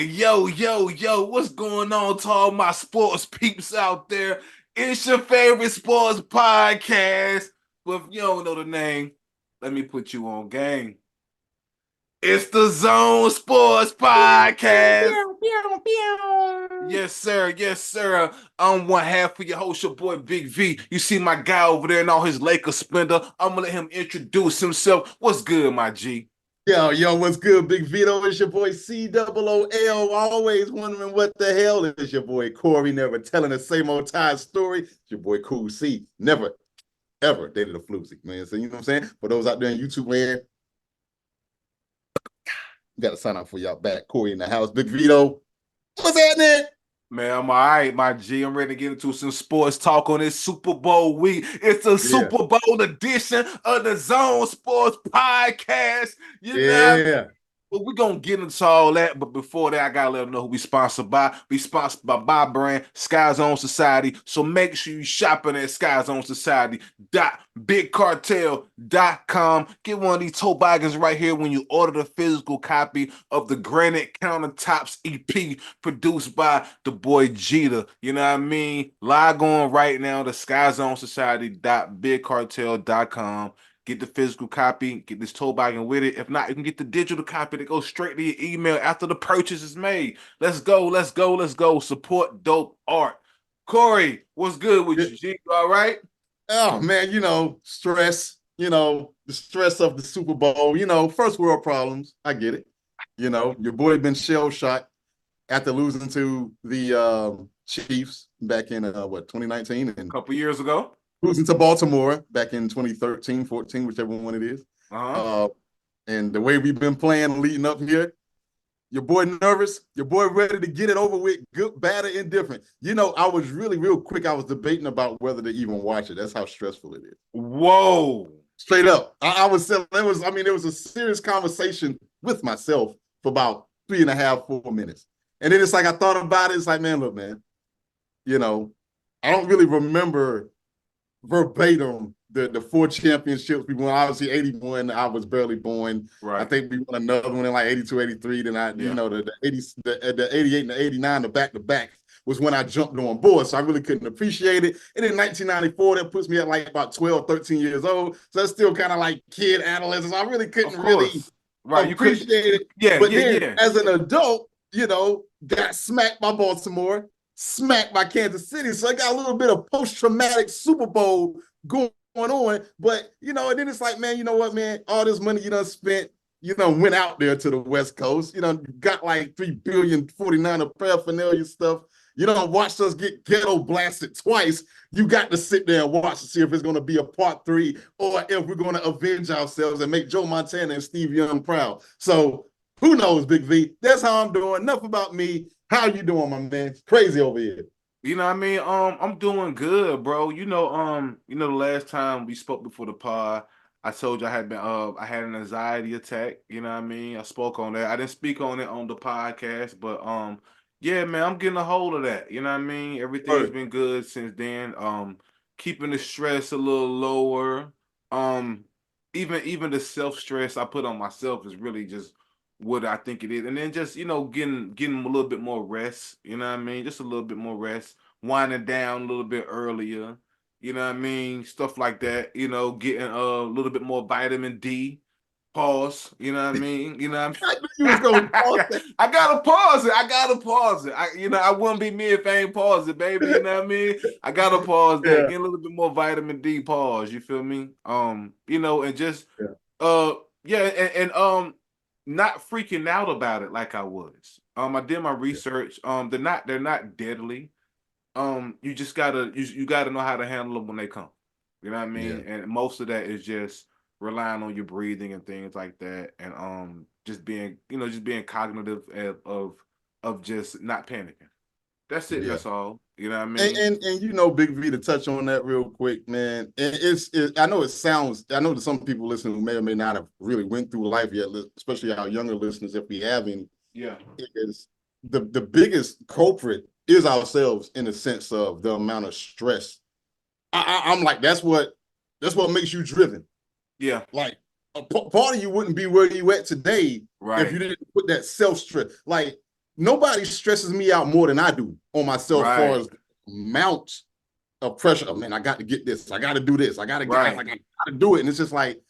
Yo, what's going on to all my sports peeps out there? It's your favorite sports podcast. But if you don't know the name, let me put you on game. It's the Zone Sports Podcast. Yes, sir. Yes, sir. I'm one half of your host, your boy Big V. You see my guy over there and all his Lakers splendor. I'm gonna let him introduce himself. What's good, my G? Yo, what's good, Big Vito? It's your boy COOL. Always wondering what the hell is your boy Corey, never telling the same old tired story. It's your boy Cool C. Never, ever dated a floozy, man. So you know what I'm saying? For those out there in YouTube land, you got to sign up for y'all back. Corey in the house. Big Vito, what's happening? Man, I'm all right, my G. I'm ready to get into some sports talk on this Super Bowl week. It's a Yeah, Super Bowl edition of the Zone Sports Podcast. You know, yeah. but we're gonna get into all that. But before that, I gotta let them know who we sponsored by. We sponsored by my brand, Skyzone.Society. So make sure you shopping at Skyzone.Society.bigcartel.com. Get one of these tobaggans right here when you order the physical copy of the Granite Countertops EP produced by the boy Jeter. You know what I mean? Log on right now to Skyzone.Society.bigcartel.com. Get the physical copy, get this tote bag with it. If not, you can get the digital copy that goes straight to your email after the purchase is made. Let's go, let's go, let's go. Support dope art. Corey, what's good with you? G, you all right? Oh man, stress, the stress of the Super Bowl, first world problems. I get it. Your boy been shell shocked after losing to the Chiefs back in 2019 A and couple years ago. losing to Baltimore back in 2013, 14, whichever one it is. Uh-huh. Uh, and the way we've been playing leading up here, your boy nervous, your boy ready to get it over with, good, bad, or indifferent. I was really real quick. I was debating about whether to even watch it. That's how stressful it is. Whoa. Straight up, I was saying there was a serious conversation with myself for about 3.5, 4 minutes, and then it's like I thought about it. It's like, man, look, man, you know, I don't really remember verbatim the four championships we won. Obviously, 81, I was barely born. Right. I think we won another one in like 82, 83. Then Yeah. the 80, the 88 and the 89, the back-to-back was when I jumped on board. So I really couldn't appreciate it. And in 1994, that puts me at like about 12, 13 years old. So that's still kind of like kid adolescence. I really couldn't really Right. You could. appreciate it. Yeah, But yeah, then yeah. as an adult, got smacked by Baltimore, smacked by Kansas City. So I got a little bit of post-traumatic Super Bowl going on. But, and then it's like, man, you know what, man? All this money you done spent, went out there to the West Coast. Got like 3 billion 49 of paraphernalia stuff. Watched us get ghetto blasted twice. You got to sit there and watch to see if it's going to be a part 3 or if we're going to avenge ourselves and make Joe Montana and Steve Young proud. So who knows, Big V? That's how I'm doing. Enough about me. How you doing, my man? It's crazy over here. You know what I mean? I'm doing good, bro. The last time we spoke before the pod, I told you I had an anxiety attack. You know what I mean? I spoke on that. I didn't speak on it on the podcast, but yeah, man, I'm getting a hold of that. You know what I mean? Everything's been good since then. Keeping the stress a little lower. Even the self-stress I put on myself is really just what I think it is. And then just, getting a little bit more rest, you know what I mean? Just a little bit more rest, winding down a little bit earlier, you know what I mean? Stuff like that, getting a little bit more vitamin D. Pause, you know what I mean? You know what I I knew you was mean? gonna pause that. I gotta pause it. I gotta pause it. I wouldn't be me if I ain't pause it, baby. You know what I mean? I gotta pause that. Yeah. Get a little bit more vitamin D. Pause. You feel me? And just Yeah. uh, yeah, and not freaking out about it like I was. I did my research. They're not deadly. You just you gotta know how to handle them when they come. You know what I Yeah. mean? And most of that is just relying on your breathing and things like that, and just being cognitive of just not panicking. That's it. Yeah. That's all. You know what I And, mean? and and Big V, to touch on that real quick, man. And I know I know that some people listening who may or may not have really went through life yet, especially our younger listeners, if we have any, Yeah. is the biggest culprit is ourselves in the sense of the amount of stress. I'm like, that's what makes you driven. Yeah. Like part of you wouldn't be where you at today Right. if you didn't put that self stress. Like nobody stresses me out more than I do on myself, as far Right. as amount of pressure. Oh man, I got to get this. I got to do this. I got Right. to do it. And it's just like,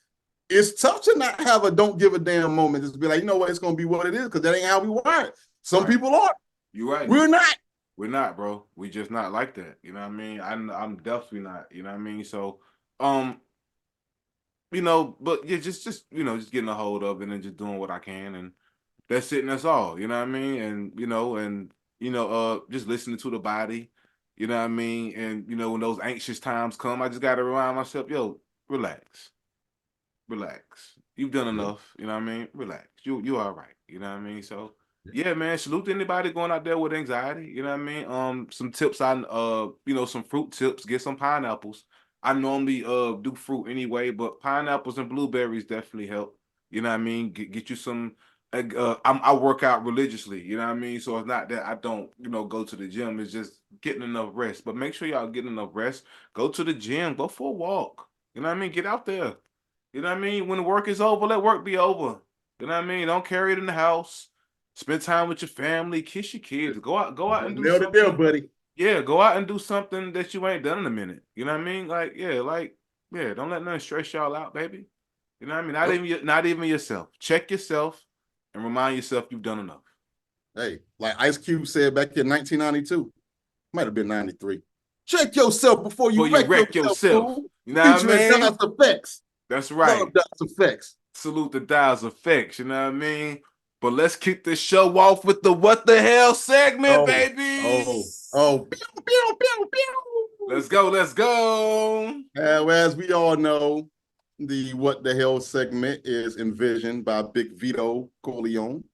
it's tough to not have a don't give a damn moment. Just be like, you know what, it's gonna be what it is, because that ain't how we wired. Some Right. people are. You're right. We're not. We're not, bro. We just not like that. You know what I mean? I'm definitely not. You know what I mean? So, um, but yeah, just just getting a hold of it and just doing what I can, and that's it, and that's all. You know what I mean? And just listening to the body. You know what I mean? And when those anxious times come, I just got to remind myself, yo, relax, relax. You've done Yeah. enough. You know what I mean? Relax. You all right. You know what I mean? So yeah, man. Salute to anybody going out there with anxiety. You know what I mean? Some tips on some fruit tips. Get some pineapples. I normally do fruit anyway, but pineapples and blueberries definitely help. You know what I mean? Get you some. I work out religiously. You know what I mean? So it's not that I don't go to the gym. It's just getting enough rest. But make sure y'all getting enough rest. Go to the gym. Go for a walk. You know what I mean? Get out there. You know what I mean? When the work is over, let work be over. You know what I mean? Don't carry it in the house. Spend time with your family. Kiss your kids. Go out and do Nailed it there, something. buddy. Yeah, go out and do something that you ain't done in a minute. You know what I mean? Yeah, don't let nothing stress y'all out, baby. You know what I mean? Nope. Not even yourself. Check yourself and remind yourself you've done enough. Hey, like Ice Cube said back in 1992, might have been 93. Check yourself before you Before you wreck wreck yourself, yourself. fool. You know what Featuring I Das mean? Effects. That's Love right. Das Effects. Salute the Dials Effects, you know what I mean? But let's kick the show off with the What the Hell segment, Oh, baby. oh, oh. Pew, pew, pew, pew. Let's go, let's go. Well, as we all know, the What the Hell segment is envisioned by Big Vito Corleone.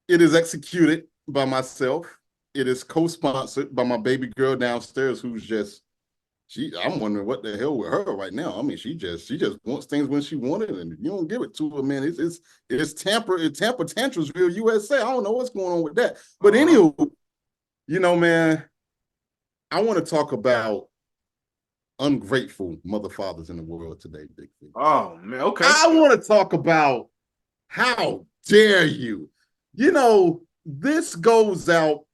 It is executed by myself. It is co-sponsored by my baby girl downstairs, who's just I'm wondering what the hell with her right now. I mean, she just wants things when she wanted, and you don't give it to her, man. It's tamper tantrums real USA. I don't know what's going on with that. But Uh-huh. anywho, man, I want to talk about ungrateful mother fathers in the world today, Big V. Oh man, okay. I want to talk about how dare you. This goes out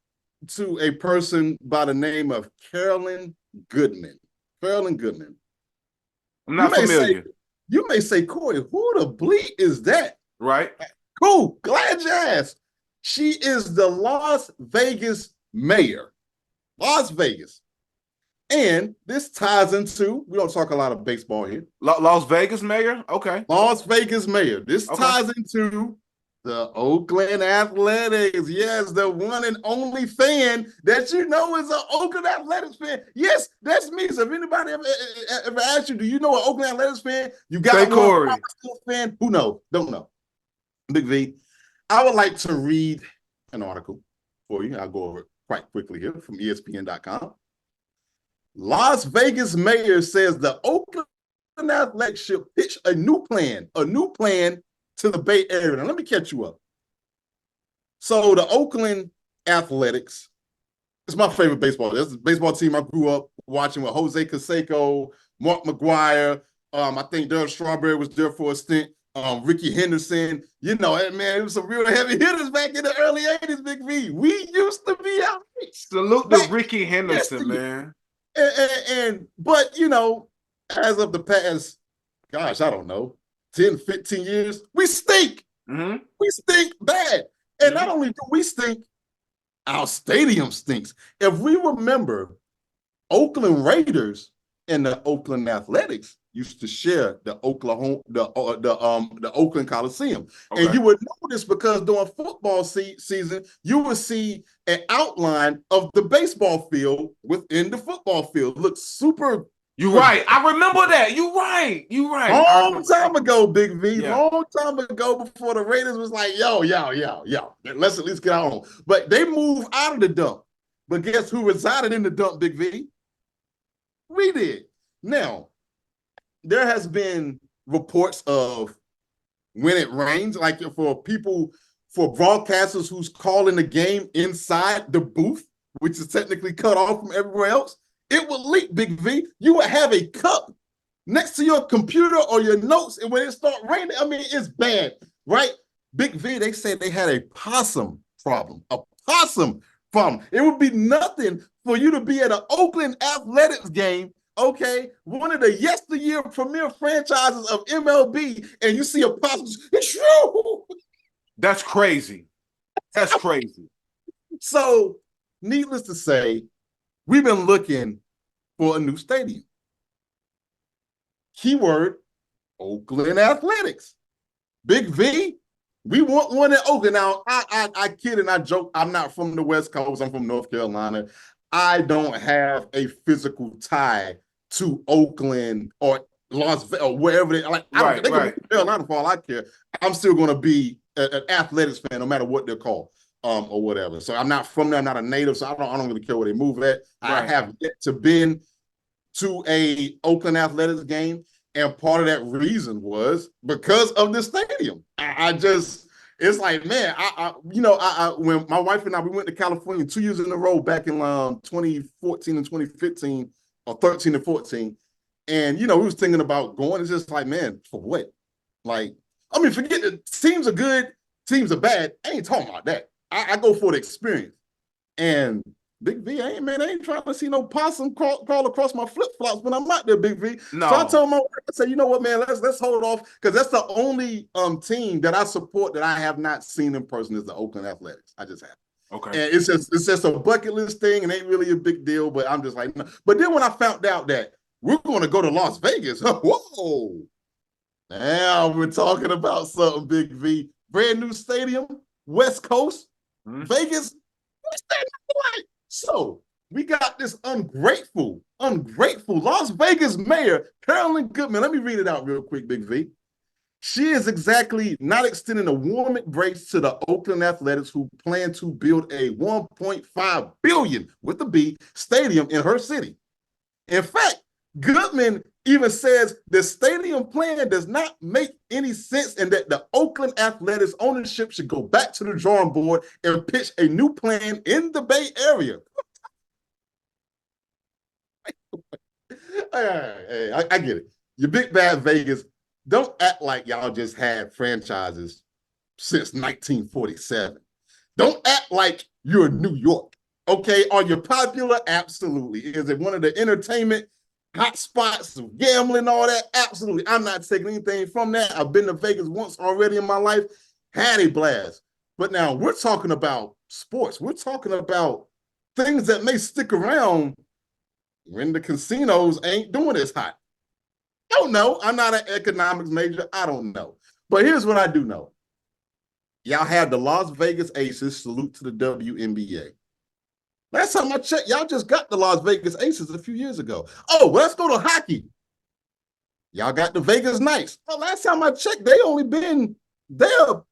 to a person by the name of Carolyn Goodman. Carolyn Goodman. I'm You not may say, familiar. Corey, who the bleep is that? Right? Cool, glad you asked. She is the Las Vegas mayor. Las Vegas. And this ties into, we don't talk a lot of baseball here. Las Vegas mayor? Okay. Las Vegas mayor. This Okay. ties into the Oakland Athletics. Yes, the one and only fan that is an Oakland Athletics fan. Yes, that's me. So if anybody ever asked you, do you know an Oakland Athletics fan? You Say got one Corey. fan? Who knows? Don't know. Big V, I would like to read an article for you. I'll go over it quite quickly here from ESPN.com. Las Vegas mayor says the Oakland Athletics should pitch a new plan to the Bay Area. Now, let me catch you up. So the Oakland Athletics is my favorite baseball. This is the baseball team I grew up watching with Jose Canseco, Mark McGuire. I think Darryl Strawberry was there for a stint. Ricky Henderson. Man, it was some real heavy hitters back in the early 80s, Big V. We used to be out Salute to back Ricky Henderson, yesterday. man. But as of the past, gosh, I don't know, 10, 15 years, we stink. Mm-hmm. We stink bad. And not only do we stink, our stadium stinks. If we remember, Oakland Raiders and the Oakland Athletics used to share the Oakland Coliseum. Okay. And you would notice because during football season, you would see an outline of the baseball field within the football field. Looks super. You're right. I remember that. You're right. You're right. Long time ago, Big V. Yeah. Long time ago, before the Raiders was like, yo. Let's at least get out on. But they moved out of the dump. But guess who resided in the dump, Big V? We did. Now, there has been reports of when it rains, like for broadcasters who's calling the game inside the booth, which is technically cut off from everywhere else, it will leak, Big V. You would have a cup next to your computer or your notes, and when it start raining, I mean, it's bad, right? Big V, they said they had a possum problem. A possum from. It would be nothing for you to be at an Oakland Athletics game, okay, one of the yesteryear premier franchises of MLB, and you see a possum. It's true. That's crazy. That's crazy. So, needless to say, we've been looking for a new stadium. Keyword, Oakland Athletics. Big V, we want one in Oakland. Now, I kid and I joke. I'm not from the West Coast. I'm from North Carolina. I don't have a physical tie to Oakland or Las Vegas or wherever they like. I don't. They can move to Carolina for all I care. I'm still going to be an Athletics fan, no matter what they're called, or whatever. So I'm not from there. I'm not a native, so I don't really care where they move at. Right. I have yet to been to a Oakland Athletics game. And part of that reason was because of the stadium. I just, it's like, man, when my wife and I, we went to California 2 years in a row back in 2014 and 2015, or 13 and 14. And, we was thinking about going. It's just like, man, for what? Like, I mean, forget the teams are good, teams are bad. I ain't talking about that. I go for the experience. And Big V, I ain't trying to see no possum crawl across my flip-flops when I'm out there, Big V. No. So I told my wife, I said, you know what, man, let's hold off, because that's the only team that I support that I have not seen in person is the Oakland Athletics. I just have. Okay. And it's just a bucket list thing and ain't really a big deal, but I'm just like, no. But then when I found out that we're going to go to Las Vegas, whoa, now we're talking about something, Big V. Brand new stadium, West Coast, Vegas. What's that like? So we got this ungrateful Las Vegas mayor, Carolyn Goodman. Let me read it out real quick, Big V. She is exactly not extending a warm embrace to the Oakland Athletics, who plan to build a $1.5 billion with the B stadium in her city. In fact, Goodman even says the stadium plan does not make any sense and that the Oakland Athletics ownership should go back to the drawing board and pitch a new plan in the Bay Area. Hey, I get it. You big bad Vegas. Don't act like y'all just had franchises since 1947. Don't act like you're New York. Okay, are you popular? Absolutely. Is it one of the entertainment hot spots of gambling, all that? Absolutely. I'm not taking anything from that. I've been to Vegas once already in my life, had a blast. But now we're talking about sports. We're talking about things that may stick around when the casinos ain't doing as hot. I don't know. I'm not an economics major. I don't know. But here's what I do know. Y'all have the Las Vegas Aces, salute to the WNBA. Last time I checked, y'all just got the Las Vegas Aces a few years ago. Oh, well, let's go to hockey. Y'all got the Vegas Knights. Well, last time I checked, they only been there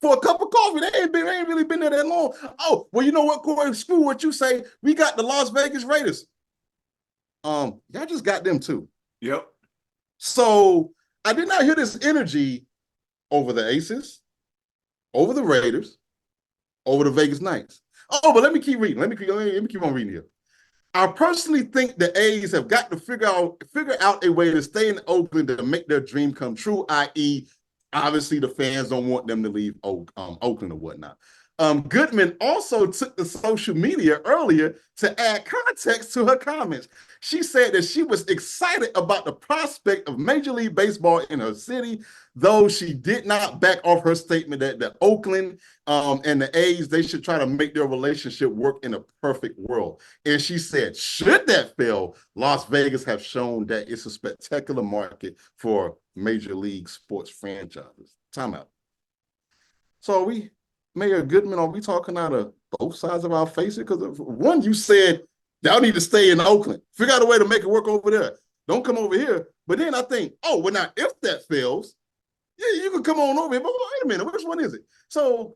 for a cup of coffee. They ain't really been there that long. Oh, well, you know what, Corey? Screw what you say. We got the Las Vegas Raiders. Y'all just got them too. Yep. So I did not hear this energy over the Aces, over the Raiders, over the Vegas Knights. Oh, but let me keep reading. Let me keep on reading here. I personally think the A's have got to figure out a way to stay in Oakland to make their dream come true, i.e., obviously the fans don't want them to leave Oakland or whatnot. Goodman also took to social media earlier to add context to her comments. She said that she was excited about the prospect of Major League Baseball in her city, though she did not back off her statement that the Oakland and the A's, they should try to make their relationship work in a perfect world. And she said, should that fail, Las Vegas have shown that it's a spectacular market for Major League sports franchises. Time out. So Mayor Goodman, are we talking out of both sides of our faces? Because one, you said y'all need to stay in Oakland. Figure out a way to make it work over there. Don't come over here. But then I think, oh, well, now if that fails, yeah, you can come on over here. But wait a minute, which one is it? So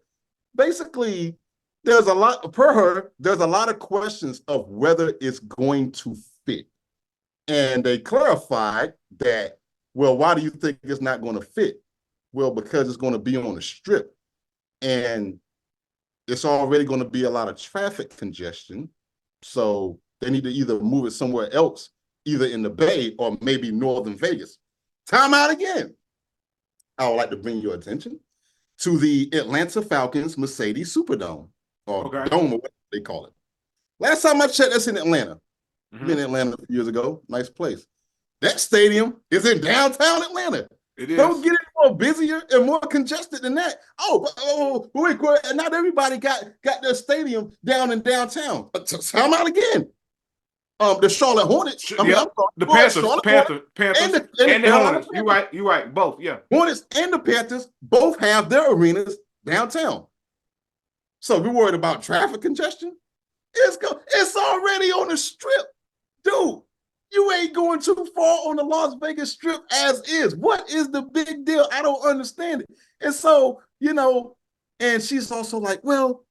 basically, there's a lot of questions of whether it's going to fit. And they clarified that, well, why do you think it's not going to fit? Well, because it's going to be on the strip. And it's already going to be a lot of traffic congestion. So they need to either move it somewhere else, either in the Bay or maybe Northern Vegas. Time out again. I would like to bring your attention to the Atlanta Falcons Mercedes Superdome. or Okay. dome, or what they call it. Last time I checked, that's in Atlanta. Hmm. Been in Atlanta years ago. Nice place. That stadium is in downtown Atlanta. It Don't is. get any more busier and more congested than that. Wait, not everybody got their stadium down in downtown. Time out again. The Charlotte Hornets. I mean, I'm Yep. sorry, The go ahead, Panthers, Charlotte Hornets and Panthers, the and the Carolina Hornets. Panthers. You're right. Both. Yeah. Hornets and the Panthers both have their arenas downtown. So we're worried about traffic congestion. It's already on the strip, dude. You ain't going too far on the Las Vegas Strip as is. What is the big deal? I don't understand it. And so, and she's also like, well,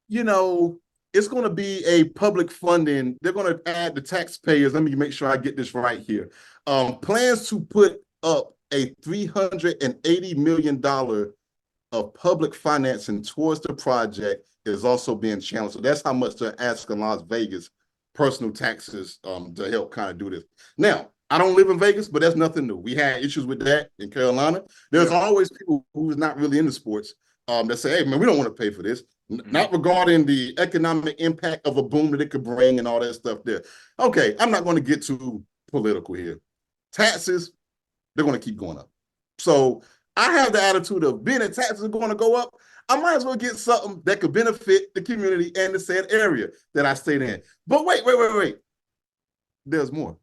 you know, it's going to be a public funding. They're going to add the taxpayers. Let me make sure I get this right here. Plans to put up a $380 million of public financing towards the project is also being challenged. So that's how much they're asking Las Vegas personal taxes to help kind of do this. Now, I don't live in Vegas, but that's nothing new. We had issues with that in Carolina. There's always people who's not really into sports that say, hey, man, we don't want to pay for this. Not regarding the economic impact of a boom that it could bring and all that stuff there. Okay, I'm not going to get too political here. Taxes, they're going to keep going up. So I have the attitude of being that taxes are going to go up, I might as well get something that could benefit the community and the said area that I stayed in. But wait. There's more.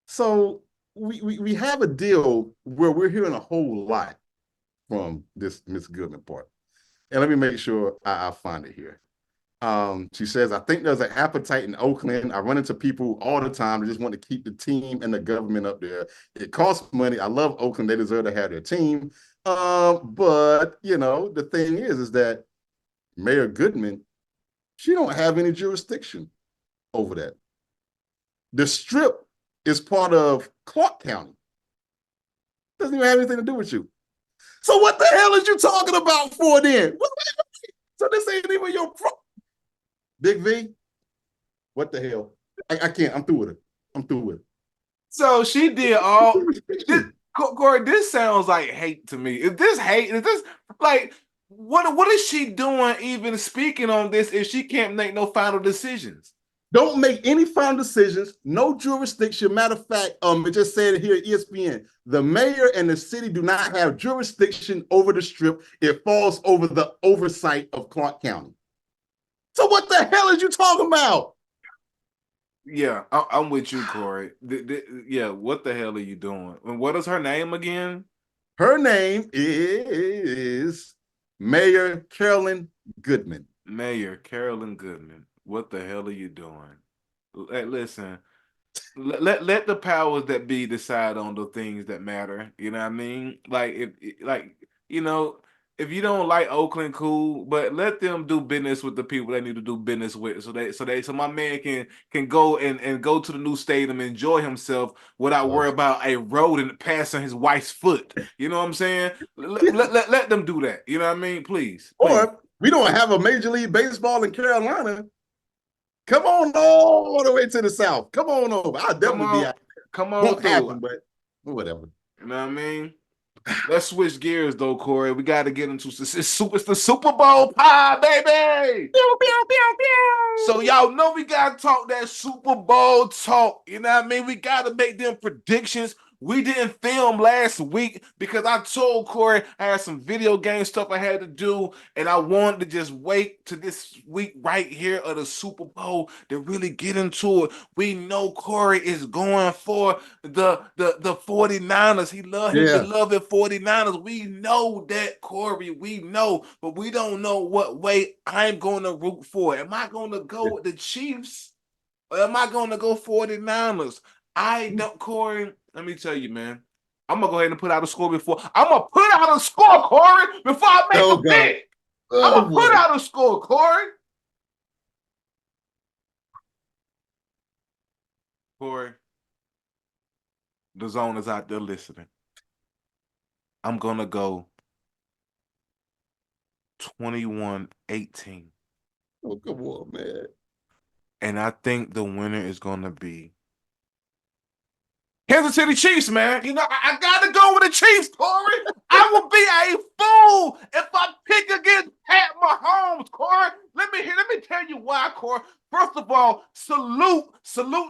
So we have a deal where we're hearing a whole lot from this Miss Goodman part. And let me make sure I find it here. She says, I think there's an appetite in Oakland. I run into people all the time that just want to keep the team and the government up there. It costs money. I love Oakland. They deserve to have their team. But the thing is that Mayor Goodman, she don't have any jurisdiction over that. The Strip is part of Clark County. Doesn't even have anything to do with you. So what the hell is you talking about for then? So this ain't even your problem. Big V, what the hell? I can't. I'm through with it. I'm through with it. So she did all this, Corey, this sounds like hate to me. Is this hate? Is this like what is she doing even speaking on this if she can't make no final decisions? Don't make any final decisions. No jurisdiction. Matter of fact, it just said here at ESPN, the mayor and the city do not have jurisdiction over the Strip. It falls over the oversight of Clark County. So what the hell is you talking about? Yeah, I'm with you, Corey. Yeah, what the hell are you doing? And what is her name again? Her name is Mayor Carolyn Goodman. Mayor Carolyn Goodman. What the hell are you doing? Listen, let the powers that be decide on the things that matter. You know what I mean? Like if you don't like Oakland, cool, but let them do business with the people they need to do business with. So my man can go and go to the new stadium and enjoy himself without worry about a rodent passing his wife's foot. You know what I'm saying? Let them do that. You know what I mean? Please. Or we don't have a Major League Baseball in Carolina. Come on all the way to the South. Come on over. I'll definitely be out there. Come on Won't through. happen, but whatever. You know what I mean? Let's switch gears though, Corey. We got to get into it's the Super Bowl pie, baby. Pew, pew, pew, pew. So y'all know we gotta talk that Super Bowl talk. You know what I mean? We gotta make them predictions. We didn't film last week because I told Corey I had some video game stuff I had to do, and I wanted to just wait to this week right here of the Super Bowl to really get into it. We know Corey is going for the 49ers. He love his beloved 49ers. We know that, Corey. We know, but we don't know what way I'm going to root for. Am I going to go with the Chiefs or am I going to go 49ers? I don't, Corey. Let me tell you, man. I'm gonna go ahead and put out a score before. I'm gonna put out a score, Corey, before I make a pick. I'm gonna put out a score, Corey. Corey, the zone is out there listening. I'm gonna go 21-18. Oh, come on, man. And I think the winner is gonna be Kansas City Chiefs, man. You know, I gotta go with the Chiefs, Corey. I will be a fool if I pick against Pat Mahomes, Corey. Let me tell you why, Corey. First of all, salute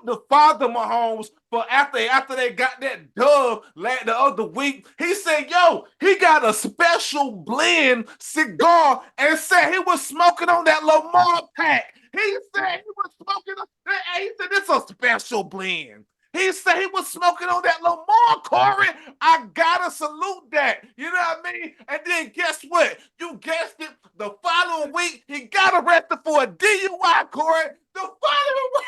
the father Mahomes for after they got that dub the other week. He said, yo, he got a special blend cigar and said he was smoking on that Lamar pack. He said he was smoking on that. He said it's a special blend. He said he was smoking on that Lamar, Corey. I gotta salute that. You know what I mean? And then guess what? You guessed it. The following week, he got arrested for a DUI, Corey. The following week.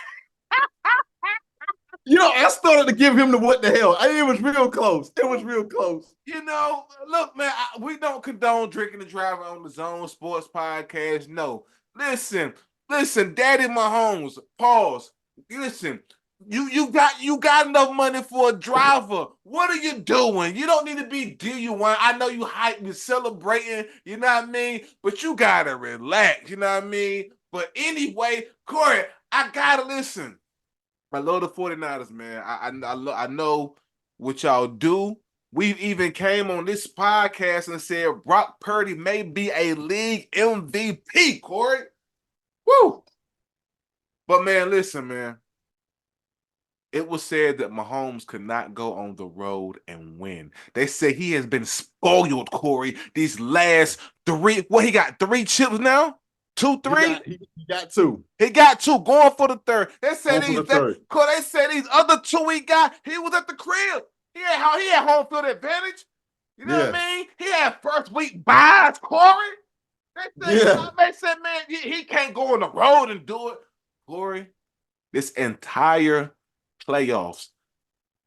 You know, I started to give him the what the hell. It was real close. It was real close. You know, look, man, we don't condone drinking and driving on the Zone Sports Podcast. No. Listen, Daddy Mahomes, pause. Listen. You got enough money for a driver. What are you doing? You don't need to be DUI. I know you hype, you're celebrating, you know what I mean? But you gotta relax, you know what I mean? But anyway, Corey, I gotta listen. I love the 49ers, man. I know what y'all do. We've even came on this podcast and said Brock Purdy may be a league MVP, Corey. Woo! But man, listen, man. It was said that Mahomes could not go on the road and win. They say he has been spoiled, Corey, these last three. What, he got 3 chips now? 2, 3? He got 2. He got 2, going for the 3rd. They said They said these other 2 he got, he was at the crib. He had home field advantage. You know what I mean? He had first week buys, Corey. They said, man, he can't go on the road and do it. Corey, this entire playoffs,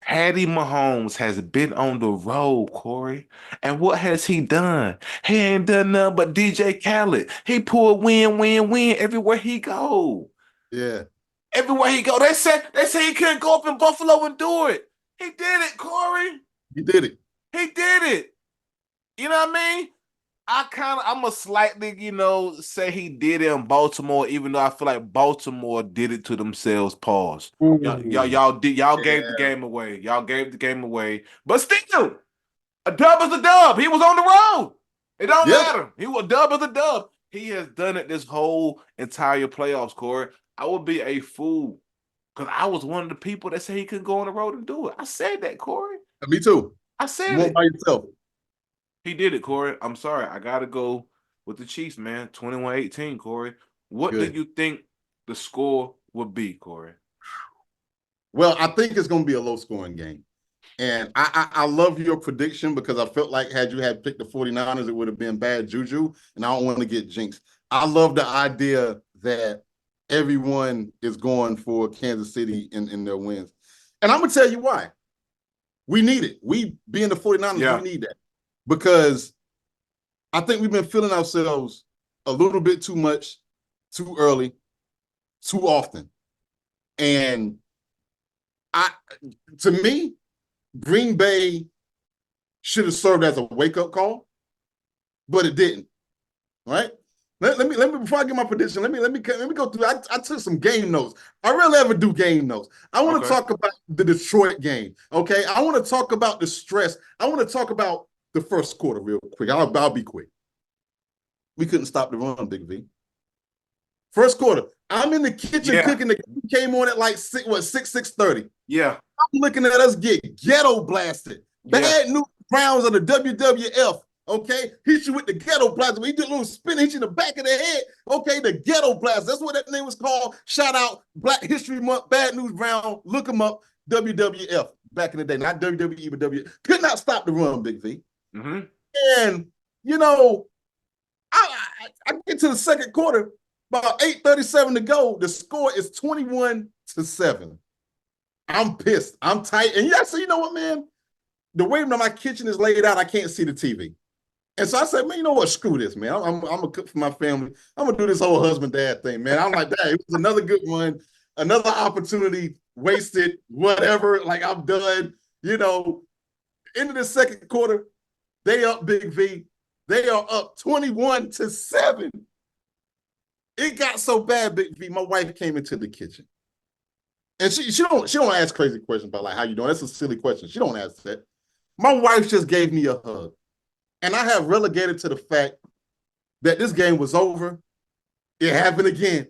Patty Mahomes has been on the road, Corey. And what has he done? He ain't done nothing but DJ Khaled. He pulled win everywhere he go. Yeah. Everywhere he go. They say he couldn't go up in Buffalo and do it. He did it, Corey. He did it. He did it. You know what I mean? I'm a slightly, say he did it in Baltimore, even though I feel like Baltimore did it to themselves. Pause. Y'all gave the game away. Y'all gave the game away. But still, a dub is a dub. He was on the road. It don't matter. A dub is a dub. He has done it this whole entire playoffs, Corey. I would be a fool because I was one of the people that said he couldn't go on the road and do it. I said that, Corey. Me too. I said it. By yourself. He did it, Corey. I'm sorry. I got to go with the Chiefs, man. 21-18, Corey. What do you think the score would be, Corey? Well, I think it's going to be a low-scoring game. And I love your prediction because I felt like had you had picked the 49ers, it would have been bad juju, and I don't want to get jinxed. I love the idea that everyone is going for Kansas City in their wins. And I'm going to tell you why. We need it. We, being the 49ers, we need that. Because I think we've been feeling ourselves a little bit too much, too early, too often. And to me, Green Bay should have served as a wake-up call, but it didn't. Right? Let me before I get my prediction, let me go through. I took some game notes. I rarely ever do game notes. I want to talk about the Detroit game. Okay. I want to talk about the stress. I want to talk about the first quarter real quick. I'll be quick. We couldn't stop the run, Big V. First quarter, I'm in the kitchen cooking. The game came on at like 6:30. Yeah. I'm looking at us get ghetto blasted. Bad news Browns of the WWF. Okay, hit you with the ghetto blaster. He did a little spin, hit you in the back of the head. Okay, the ghetto blaster. That's what that name was called. Shout out Black History Month, Bad News Brown. Look them up. WWF back in the day, not WWE, but W. Could not stop the run, Big V. Mm-hmm. And I get to the second quarter, about 8:37 to go. The score is 21-7. I'm pissed. I'm tight. And so you know what, man? The way my kitchen is laid out, I can't see the TV. And so I said, man, you know what? Screw this, man. I'm going to cook for my family. I'm going to do this whole husband-dad thing, man. I'm like, that. It was another good one, another opportunity wasted, whatever. Like, I'm done. Into the second quarter, they up, Big V. They are up 21-7. It got so bad, Big V. My wife came into the kitchen. And she don't ask crazy questions about like how you doing. That's a silly question. She don't ask that. My wife just gave me a hug. And I have relegated to the fact that this game was over. It happened again.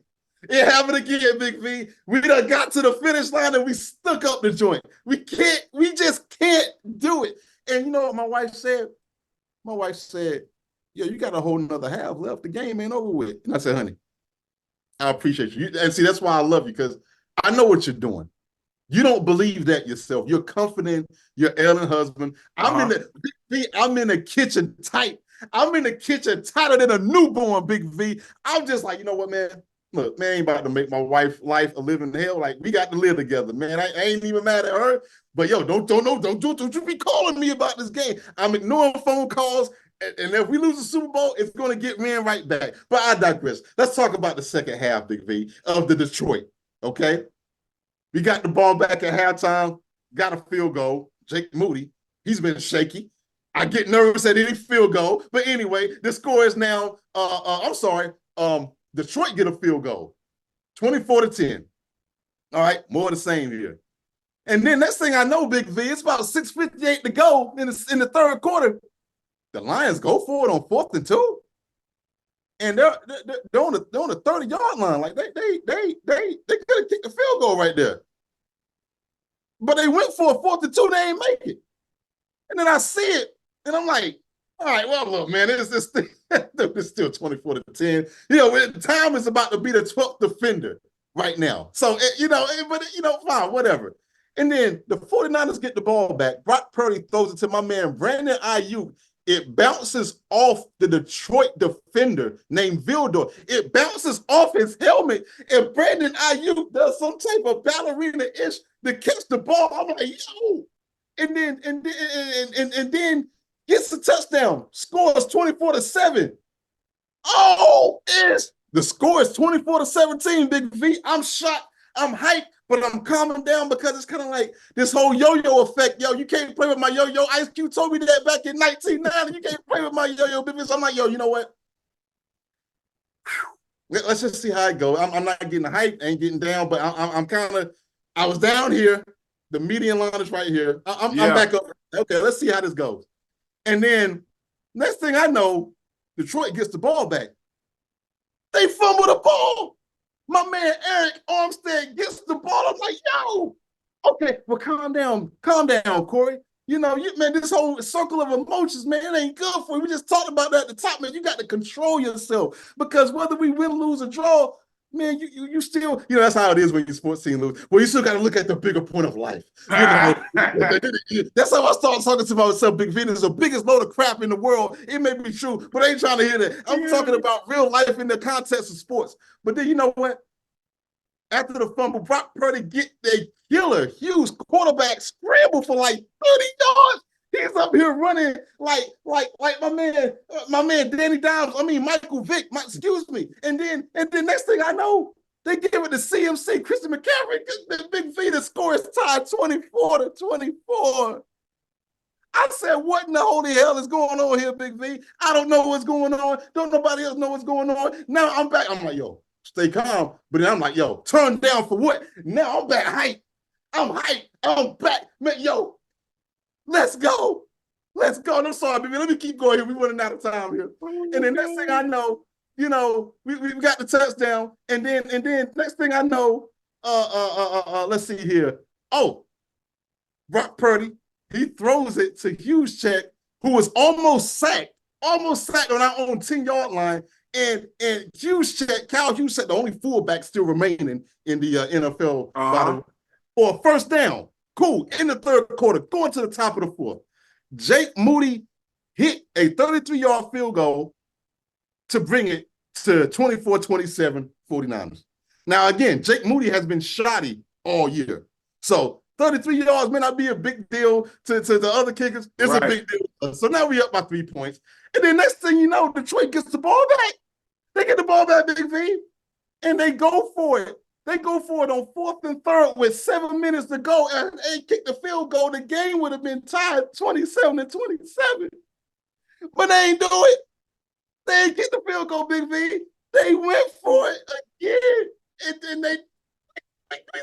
It happened again, Big V. We done got to the finish line and we stuck up the joint. We just can't do it. And you know what my wife said? My wife said, yo, you got a whole nother half left. The game ain't over with. And I said, honey, I appreciate you. And see, that's why I love you, because I know what you're doing. You don't believe that yourself. You're confident. You're Ellen husband. I'm in the kitchen tight. I'm in the kitchen tighter than a newborn, Big V. I'm just like, you know what, man? Look, man, I ain't about to make my wife's life a living hell. Like, we got to live together, man. I ain't even mad at her. But yo, don't you be calling me about this game. I'm ignoring phone calls. And if we lose the Super Bowl, it's going to get ran right back. But I digress. Let's talk about the second half, Big V, of the Detroit. Okay. We got the ball back at halftime, got a field goal. Jake Moody, he's been shaky. I get nervous at any field goal. But anyway, the score is now, Detroit get a field goal, 24-10. All right, more of the same here. And then next thing I know, Big V, it's about 6:58 to go in the third quarter. The Lions go for it on 4th and 2. And they're on the 30-yard line. Like they could have kicked the field goal right there. But they went for a 4th and 2, they ain't make it. And then I see it, and I'm like, all right, well, look, man, it's still 24-10. You know, time is about to be the 12th defender right now. So, fine, whatever. And then the 49ers get the ball back. Brock Purdy throws it to my man, Brandon Ayuk. It bounces off the Detroit defender named Vildor. It bounces off his helmet, and Brandon Ayuk does some type of ballerina-ish to catch the ball. I'm like, yo. And then gets the touchdown. Scores 24-7. Oh, the score is 24-17, Big V. I'm shocked. I'm hyped, but I'm calming down because it's kind of like this whole yo-yo effect. Yo, you can't play with my yo-yo. Ice Cube told me that back in 1990. You can't play with my yo-yo, Big V. So I'm like, yo, you know what? Let's just see how it goes. I'm not getting hyped, ain't getting down, but I'm kind of, I was down here. The median line is right here. I'm back up. Okay, let's see how this goes. And then next thing I know, Detroit gets the ball back. They fumble the ball. My man Eric Armstead gets the ball. I'm like, yo, okay, well, calm down, Corey. You know, man, this whole circle of emotions, man, it ain't good for you. We just talked about that at the top, man. You got to control yourself, because whether we win, lose, or draw, man, you still, that's how it is when your sports team lose. Well, you still got to look at the bigger point of life. That's how I start talking to myself, Big V. It's the biggest load of crap in the world. It may be true, but I ain't trying to hear that. I'm talking about real life in the context of sports. But then you know what? After the fumble, Brock Purdy get a killer, huge quarterback scramble for like 30 yards. He's up here running like my man Danny Dimes. I mean Michael Vick. Excuse me. And then next thing I know, they give it to CMC, Christian McCaffrey. The Big V, the score is tied 24-24. I said, what in the holy hell is going on here, Big V? I don't know what's going on. Don't nobody else know what's going on. Now I'm back. I'm like, yo, stay calm. But then I'm like, yo, turn down for what? Now I'm back hype. I'm hyped. I'm back. Man, yo, let's go. Let's go. I'm sorry, baby. Let me keep going here. We're running out of time here. And then next thing I know, we got the touchdown. And then next thing I know, let's see here. Oh, Brock Purdy, he throws it to Juszczyk, who was almost sacked on our own 10-yard line. And Kyle Juszczyk, the only fullback still remaining in the NFL, for a first down. Cool. In the third quarter, going to the top of the fourth. Jake Moody hit a 33-yard field goal to bring it to 24-27 49ers. Now, again, Jake Moody has been shoddy all year. So 33 yards may not be a big deal to the other kickers. It's a big deal. So now we up by 3 points. And then next thing you know, Detroit gets the ball back. They get the ball back, Big V, and they go for it. They go for it on 4th and 3rd with 7 minutes to go, and they kick the field goal. The game would have been tied 27-27. But they ain't do it. They ain't kick the field goal, Big V. They went for it again. And then they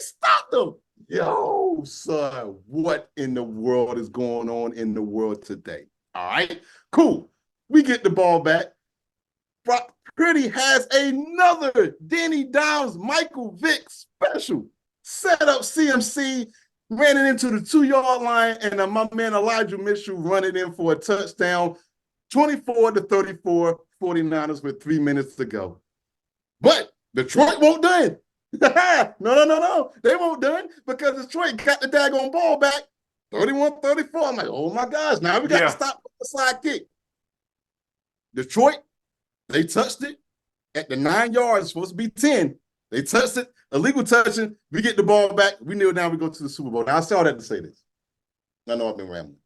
stopped them. Yo, son, what in the world is going on in the world today? All right, cool. We get the ball back. Brock Purdy has another Danny Downs, Michael Vick special. Set up CMC, ran it into the 2-yard line, and my man Elijah Mitchell running in for a touchdown. 24-34, 49ers with 3 minutes to go. But Detroit won't done. No. They won't done because Detroit got the daggone ball back. 31-34. I'm like, oh my gosh, now we got to stop the slide kick. Detroit, they touched it at the 9 yards. It's supposed to be 10. They touched it, illegal touching. We get the ball back. We kneel down. We go to the Super Bowl. Now, I saw that to say this. I know I've been rambling.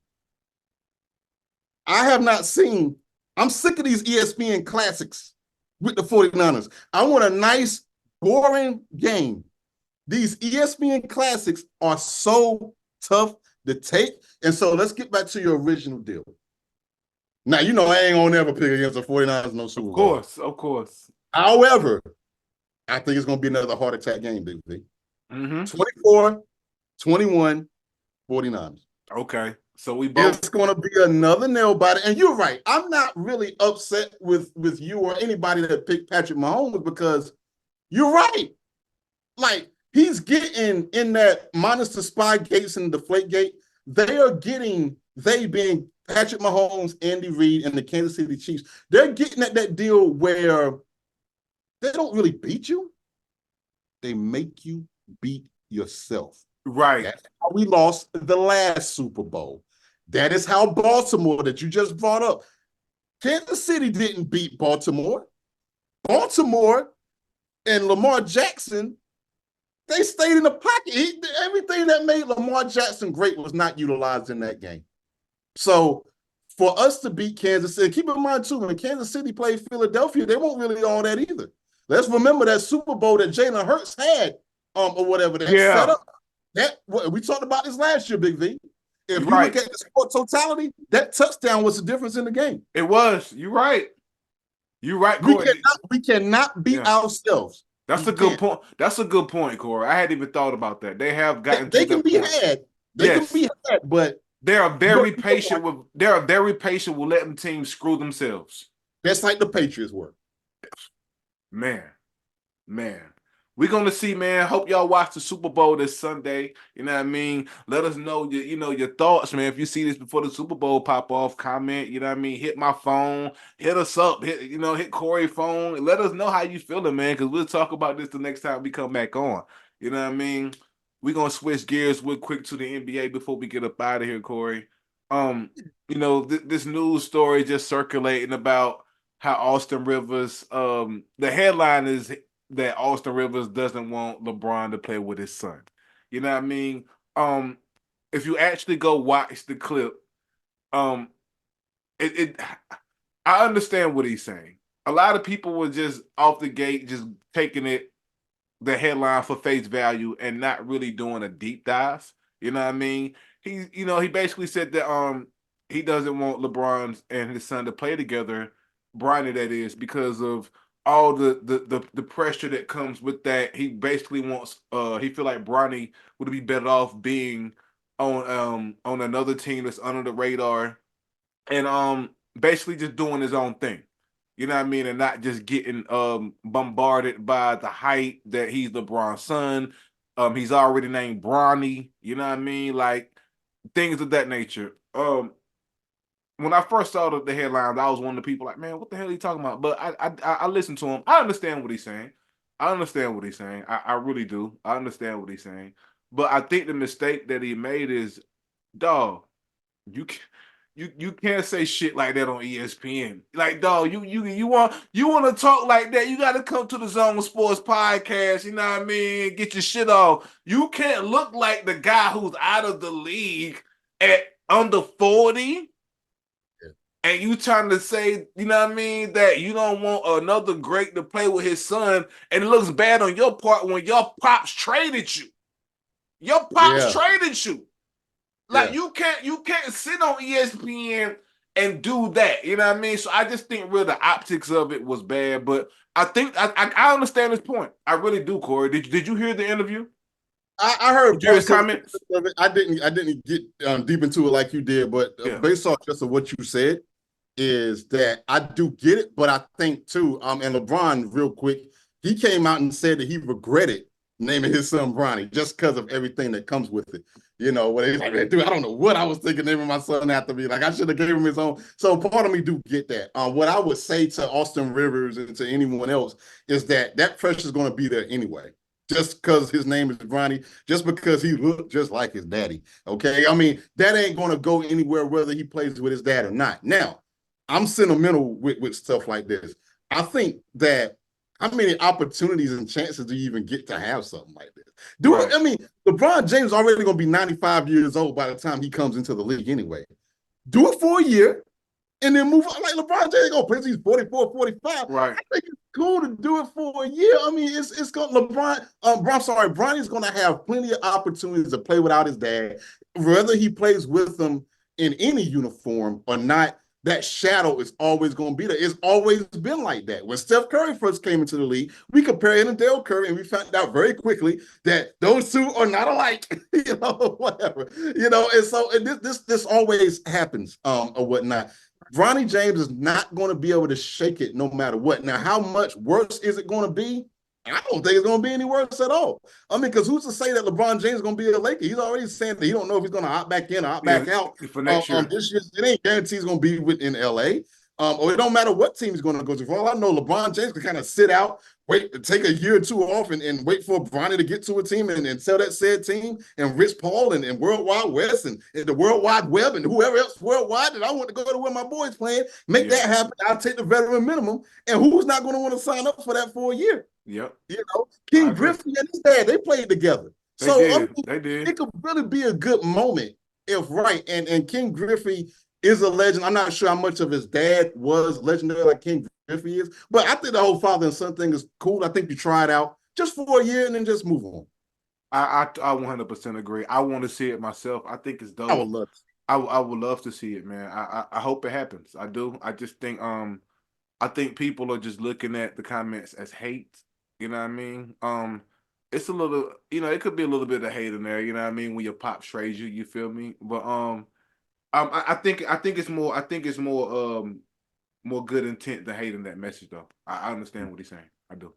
I have not seen, I'm sick of these ESPN classics with the 49ers. I want a nice, boring game. These ESPN classics are so tough to take. And so let's get back to your original deal. Now, you know I ain't gonna never pick against the 49ers no Super Bowl. Of course. However, I think it's gonna be another heart attack game, Big V. 24-21, 49ers. Okay. So we both. It's gonna be another nail biter. And you're right. I'm not really upset with you or anybody that picked Patrick Mahomes because you're right. Like, he's getting in that minus the spy gates and the deflate gate. They being Patrick Mahomes, Andy Reid, and the Kansas City Chiefs, they're getting at that deal where they don't really beat you. They make you beat yourself. Right. That's how we lost the last Super Bowl. That is how Baltimore, that you just brought up, Kansas City didn't beat Baltimore. Baltimore and Lamar Jackson, they stayed in the pocket. Everything that made Lamar Jackson great was not utilized in that game. So for us to beat Kansas City, keep in mind too, when Kansas City played Philadelphia, they weren't really all that either. Let's remember that Super Bowl that Jalen Hurts had, or whatever that set up. We talked about this last year, Big V. If you look at the sport totality, that touchdown was the difference in the game. It was. You're right. You're right, Corey. We cannot beat ourselves. That's a good point. That's a good point, Corey. I hadn't even thought about that. They have gotten. They can be had. They can be had, but they are very patient with. They are very patient with letting teams screw themselves. That's like the Patriots were. Man. We're gonna see, man. Hope y'all watch the Super Bowl this Sunday. You know what I mean? Let us know your thoughts, man. If you see this before the Super Bowl pop off, comment, you know what I mean? Hit my phone, hit us up, hit Corey's phone. Let us know how you feeling, man, because we'll talk about this the next time we come back on. You know what I mean? We're gonna switch gears real quick to the NBA before we get up out of here, Corey. This news story just circulating about how Austin Rivers, the headline is that Austin Rivers doesn't want LeBron to play with his son. You know what I mean? If you actually go watch the clip, I understand what he's saying. A lot of people were just off the gate, just taking the headline for face value and not really doing a deep dive. You know what I mean? He basically said that he doesn't want LeBron and his son to play together, Bronny that is, because of all the pressure that comes with that. He basically wants he feel like Bronny would be better off being on another team that's under the radar and basically just doing his own thing. You know what I mean? And not just getting bombarded by the hype that he's LeBron's son. He's already named Bronny, you know what I mean? Like things of that nature. When I first saw the headlines, I was one of the people like, man, what the hell are you talking about? But I listened to him. I understand what he's saying. I really do. I understand what he's saying. But I think the mistake that he made is, dog, you can't say shit like that on ESPN. Like, dog, you want to talk like that, you got to come to the Zone Sports podcast, you know what I mean? Get your shit off. You can't look like the guy who's out of the league at under 40. And you trying to say, you know what I mean, that you don't want another great to play with his son, and it looks bad on your part when your pops traded you. Your pops traded you. Like you can't sit on ESPN and do that. You know what I mean? So I just think really the optics of it was bad. But I think I understand his point. I really do, Corey. Did you hear the interview? I heard Did you hear his parts of comments? it. I didn't get deep into it like you did, but Yeah. based off just of what you said, is that I do get it, but I think too, and LeBron, real quick, he came out and said that he regretted naming his son Bronny just because of everything that comes with it. You know, what he's like, man, dude, I don't know what I was thinking naming my son after me. Like, I should have gave him his own. So part of me do get that. What I would say to Austin Rivers and to anyone else is that pressure is going to be there anyway. Just because his name is Bronny, just because he looked just like his daddy. Okay. I mean, that ain't going to go anywhere whether he plays with his dad or not. Now, I'm sentimental with stuff like this. I think that how many opportunities and chances do you even get to have something like this? Right. I mean, LeBron James already going to be 95 years old by the time he comes into the league anyway. Do it for a year and then move on. Like LeBron James going to play, he's 44, 45. Right. I think it's cool to do it for a year. I mean, it's going LeBron. I'm sorry, Bronny's going to have plenty of opportunities to play without his dad, whether he plays with them in any uniform or not. That shadow is always going to be there. It's always been like that. When Steph Curry first came into the league, we compared him to Dale Curry, and we found out very quickly that those two are not alike. Whatever. And so this always happens, or whatnot. Bronny James is not going to be able to shake it no matter what. Now, how much worse is it going to be? I don't think it's going to be any worse at all. I mean, because who's to say that LeBron James is going to be a Laker? He's already saying that he don't know if he's going to opt back in or opt back out. For next year. This year, it ain't guaranteed he's going to be within LA. Or it don't matter what team he's going to go to. For all I know, LeBron James can kind of sit out, wait, take a year or two off and wait for Bronny to get to a team and sell that said team and Rich Paul and World Wide West and the World Wide Web and whoever else worldwide that I want to go to where my boys playing. Make that happen. I'll take the veteran minimum. And who's not going to want to sign up for that for a year? Yep. King Griffey and his dad, they played together. They did. It could really be a good moment if right. And King Griffey is a legend. I'm not sure how much of his dad was legendary like King Griffey is, but I think the whole father and son thing is cool. I think you try it out just for a year and then just move on. I 100% agree. I want to see it myself. I think it's dope. I would love to. I would love to see it, man. I hope it happens. I do. I just think I think people are just looking at the comments as hate. You know what I mean? It's a little, it could be a little bit of hate in there. You know what I mean? When your pop strays you, you feel me? But I think it's more good intent than hate in that message though. I understand what he's saying. I do.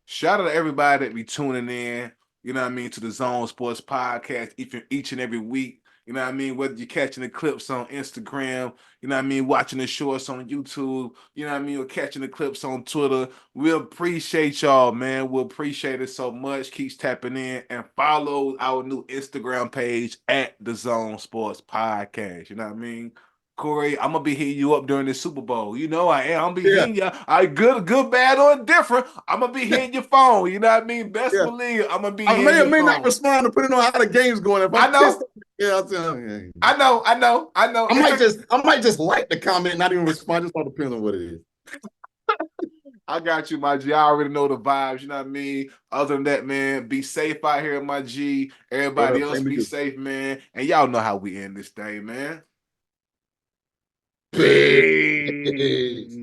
Shout out to everybody that be tuning in. You know what I mean, to the Zone Sports Podcast each and every week. You know what I mean? Whether you're catching the clips on Instagram, you know what I mean, watching the shorts on YouTube, you know what I mean, or catching the clips on Twitter. We appreciate y'all, man. We appreciate it so much. Keeps tapping in and follow our new Instagram page at the Zone Sports Podcast. You know what I mean? Corey, I'm gonna be hitting you up during the Super Bowl. You know I am. I'm gonna be hitting you. I good, bad, or indifferent. I'm gonna be hitting your phone. You know what I mean? Best believe I'm gonna be. I may or may not respond to putting on how the game's going. If I know. I know. I might just like the comment, not even respond. Just all depends on what it is. I got you, my G. I already know the vibes. You know what I mean? Other than that, man, be safe out here, my G. Everybody else be safe, man. And y'all know how we end this thing, man. Peace.